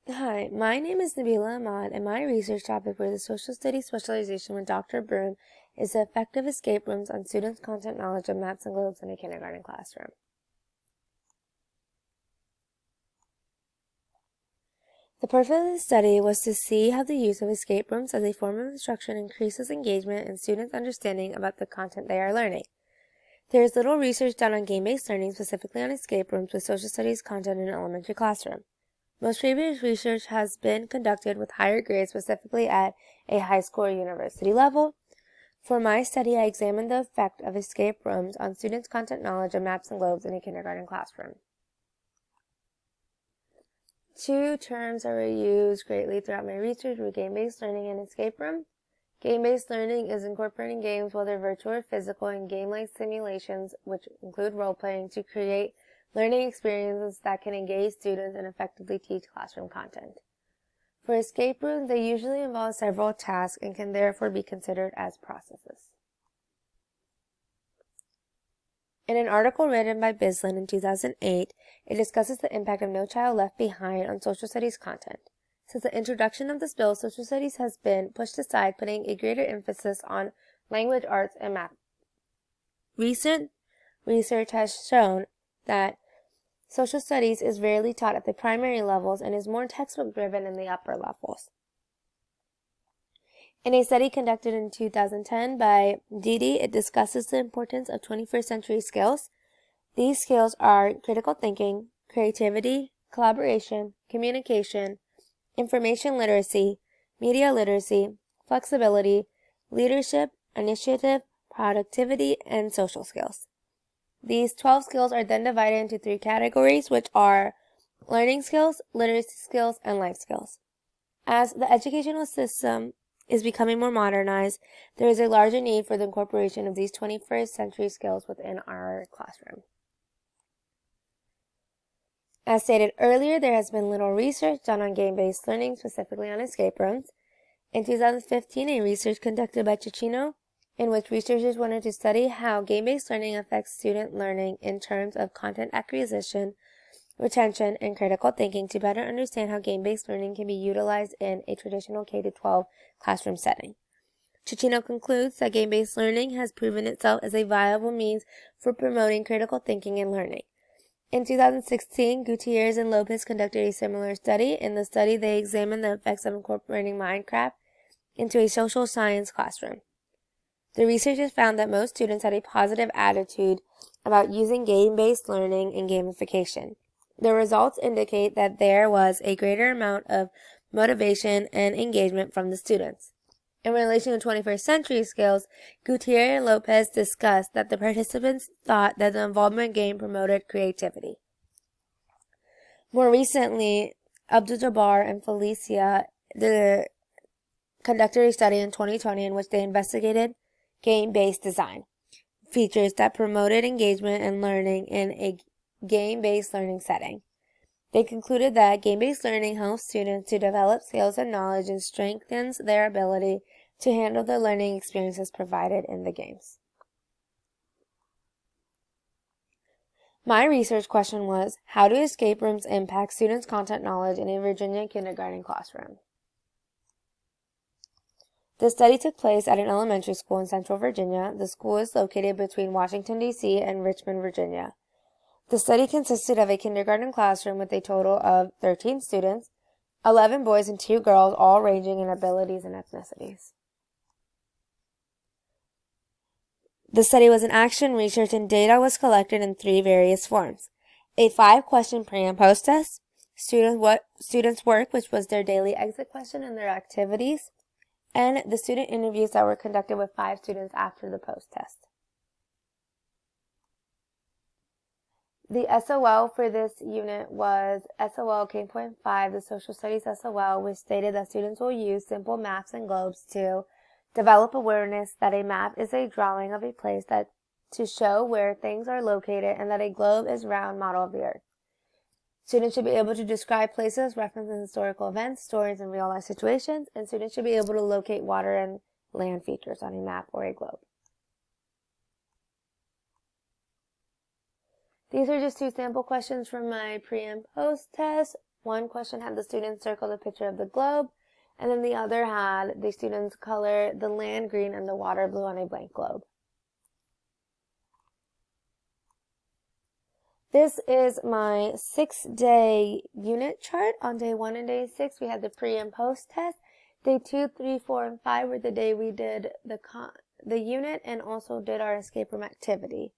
Hi, my name is Nabila Ahmad, and my research topic for the Social Studies specialization with Dr. Broom is the effect of escape rooms on students' content knowledge of maps and globes in a kindergarten classroom. The purpose of the study was to see how the use of escape rooms as a form of instruction increases engagement and students' understanding about the content they are learning. There is little research done on game-based learning, specifically on escape rooms with social studies content in an elementary classroom. Most previous research has been conducted with higher grades, specifically at a high school or university level. For my study, I examined the effect of escape rooms on students' content knowledge of maps and globes in a kindergarten classroom. Two terms that were used greatly throughout my research were game-based learning and escape room. Game-based learning is incorporating games, whether virtual or physical, in game-like simulations, which include role-playing, to create learning experiences that can engage students and effectively teach classroom content. For escape rooms, they usually involve several tasks and can therefore be considered as processes. In an article written by Bislin in 2008, it discusses the impact of No Child Left Behind on social studies content. Since the introduction of this bill, social studies has been pushed aside, putting a greater emphasis on language arts and math. Recent research has shown that social studies is rarely taught at the primary levels and is more textbook driven in the upper levels. In a study conducted in 2010 by Didi, it discusses the importance of 21st century skills. These skills are critical thinking, creativity, collaboration, communication, information literacy, media literacy, flexibility, leadership, initiative, productivity, and social skills. These 12 skills are then divided into 3 categories, which are learning skills, literacy skills, and life skills. As the educational system is becoming more modernized, there is a larger need for the incorporation of these 21st century skills within our classroom. As stated earlier, there has been little research done on game-based learning, specifically on escape rooms. In 2015, a research conducted by Cicchino, in which researchers wanted to study how game-based learning affects student learning in terms of content acquisition, retention, and critical thinking to better understand how game-based learning can be utilized in a traditional K-12 classroom setting. Cicchino concludes that game-based learning has proven itself as a viable means for promoting critical thinking and learning. In 2016, Gutierrez and Lopez conducted a similar study. In the study, they examined the effects of incorporating Minecraft into a social science classroom. The researchers found that most students had a positive attitude about using game-based learning and gamification. The results indicate that there was a greater amount of motivation and engagement from the students. In relation to 21st century skills, Gutierrez and Lopez discussed that the participants thought that the involvement game promoted creativity. More recently, Abdul-Jabbar and Felicia conducted a study in 2020 in which they investigated game-based design features that promoted engagement and learning in a game-based learning setting. They concluded that game-based learning helps students to develop skills and knowledge and strengthens their ability to handle the learning experiences provided in the games. My research question was, how do escape rooms impact students' content knowledge in a Virginia kindergarten classroom? The study took place at an elementary school in Central Virginia. The school is located between Washington, D.C. and Richmond, Virginia. The study consisted of a kindergarten classroom with a total of 13 students, 11 boys and 2 girls, all ranging in abilities and ethnicities. The study was an action research and data was collected in 3 various forms. A 5-question pre- and post-test, students' work, which was their daily exit question and their activities, and the student interviews that were conducted with 5 students after the post-test. The SOL for this unit was SOL K.5, the Social Studies SOL, which stated that students will use simple maps and globes to develop awareness that a map is a drawing of a place to show where things are located and that a globe is a round model of the earth. Students should be able to describe places, referencing historical events, stories, and real-life situations, and students should be able to locate water and land features on a map or a globe. These are just 2 sample questions from my pre and post test. One question had the students circle the picture of the globe, and then the other had the students color the land green and the water blue on a blank globe. This is my 6-day unit chart. On day 1 and day 6, we had the pre and post test. Day 2, 3, 4, and 5 were the day we did the unit and also did our escape room activity.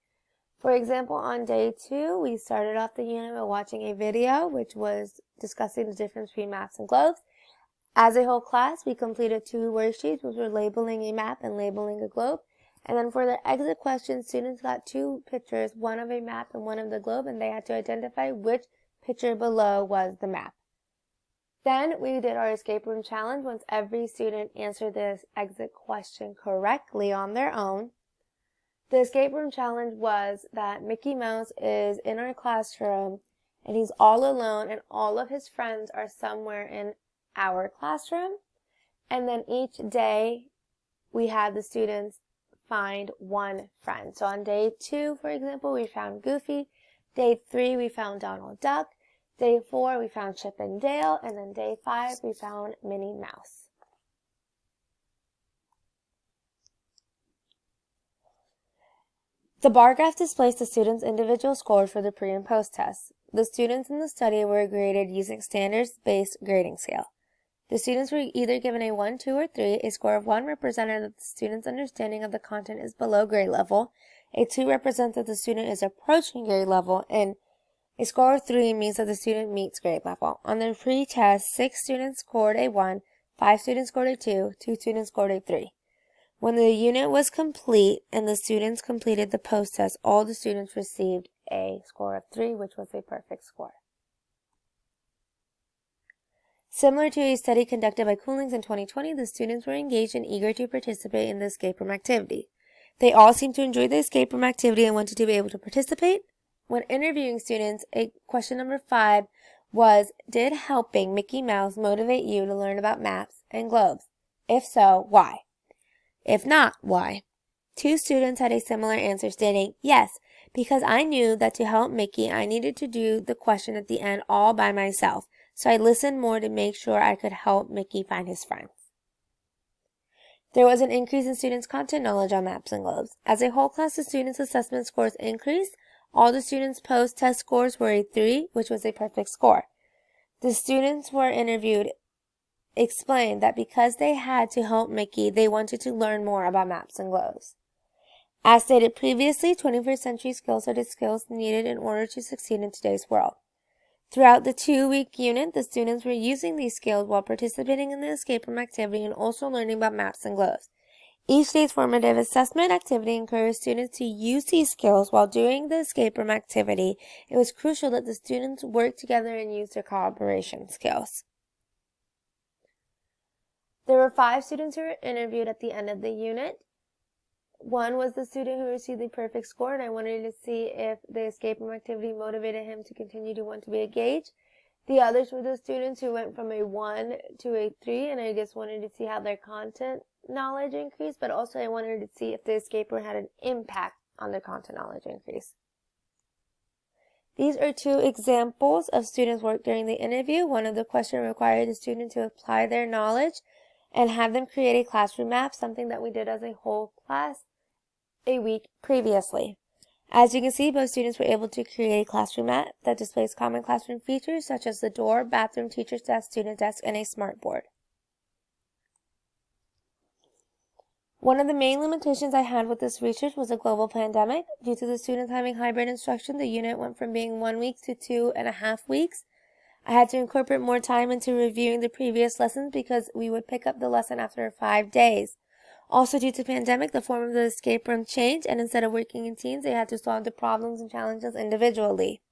For example, on day 2, we started off the unit by watching a video which was discussing the difference between maps and globes. As a whole class, we completed 2 worksheets which were labeling a map and labeling a globe. And then for their exit questions, students got 2 pictures, one of a map and one of the globe, and they had to identify which picture below was the map. Then we did our escape room challenge. Once every student answered this exit question correctly on their own, the escape room challenge was that Mickey Mouse is in our classroom and he's all alone and all of his friends are somewhere in our classroom. And then each day we had the students find one friend. So on day 2, for example, we found Goofy. Day 3, we found Donald Duck. Day 4, we found Chip and Dale. And then day 5, we found Minnie Mouse. The bar graph displays the students' individual scores for the pre and post tests. The students in the study were graded using standards-based grading scale. The students were either given a 1, 2, or 3. A score of 1 represented that the student's understanding of the content is below grade level. A 2 represents that the student is approaching grade level, and a score of 3 means that the student meets grade level. On the pre-test, 6 students scored a 1, 5 students scored a 2, 2 students scored a 3. When the unit was complete and the students completed the post-test, all the students received a score of 3, which was a perfect score. Similar to a study conducted by Coolings in 2020, the students were engaged and eager to participate in the escape room activity. They all seemed to enjoy the escape room activity and wanted to be able to participate. When interviewing students, question number 5 was, did helping Mickey Mouse motivate you to learn about maps and globes? If so, why? If not, why? 2 students had a similar answer stating, yes, because I knew that to help Mickey, I needed to do the question at the end all by myself, so I listened more to make sure I could help Mickey find his friends. There was an increase in students' content knowledge on maps and globes. As a whole class, the students' assessment scores increased. All the students' post-test scores were a 3, which was a perfect score. The students were interviewed explained that because they had to help Mickey, they wanted to learn more about maps and globes. As stated previously, 21st century skills are the skills needed in order to succeed in today's world. Throughout the 2-week unit, the students were using these skills while participating in the escape room activity and also learning about maps and globes. Each day's formative assessment activity encouraged students to use these skills while doing the escape room activity. It was crucial that the students work together and use their cooperation skills. There were 5 students who were interviewed at the end of the unit. One was the student who received the perfect score, and I wanted to see if the escape room activity motivated him to continue to want to be engaged. The others were the students who went from a 1 to a 3, and I just wanted to see how their content knowledge increased, but also I wanted to see if the escape room had an impact on their content knowledge increase. These are 2 examples of students' work during the interview. One of the questions required the student to apply their knowledge and have them create a classroom map, something that we did as a whole class a week previously. As you can see, both students were able to create a classroom map that displays common classroom features such as the door, bathroom, teacher's desk, student desk, and a smart board. One of the main limitations I had with this research was a global pandemic. Due to the students having hybrid instruction, the unit went from being 1 week to 2.5 weeks. I had to incorporate more time into reviewing the previous lessons because we would pick up the lesson after 5 days. Also, due to the pandemic, the form of the escape room changed, and instead of working in teams, they had to solve the problems and challenges individually.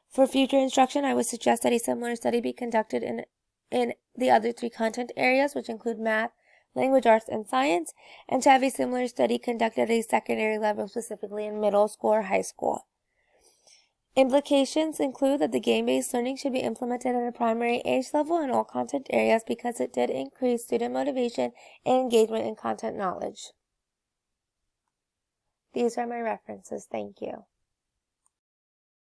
For future instruction, I would suggest that a similar study be conducted in the other 3 content areas, which include math, language arts, and science, and to have a similar study conducted at a secondary level, specifically in middle school or high school. Implications include that the game-based learning should be implemented at a primary age level in all content areas because it did increase student motivation and engagement in content knowledge. These are my references. Thank you.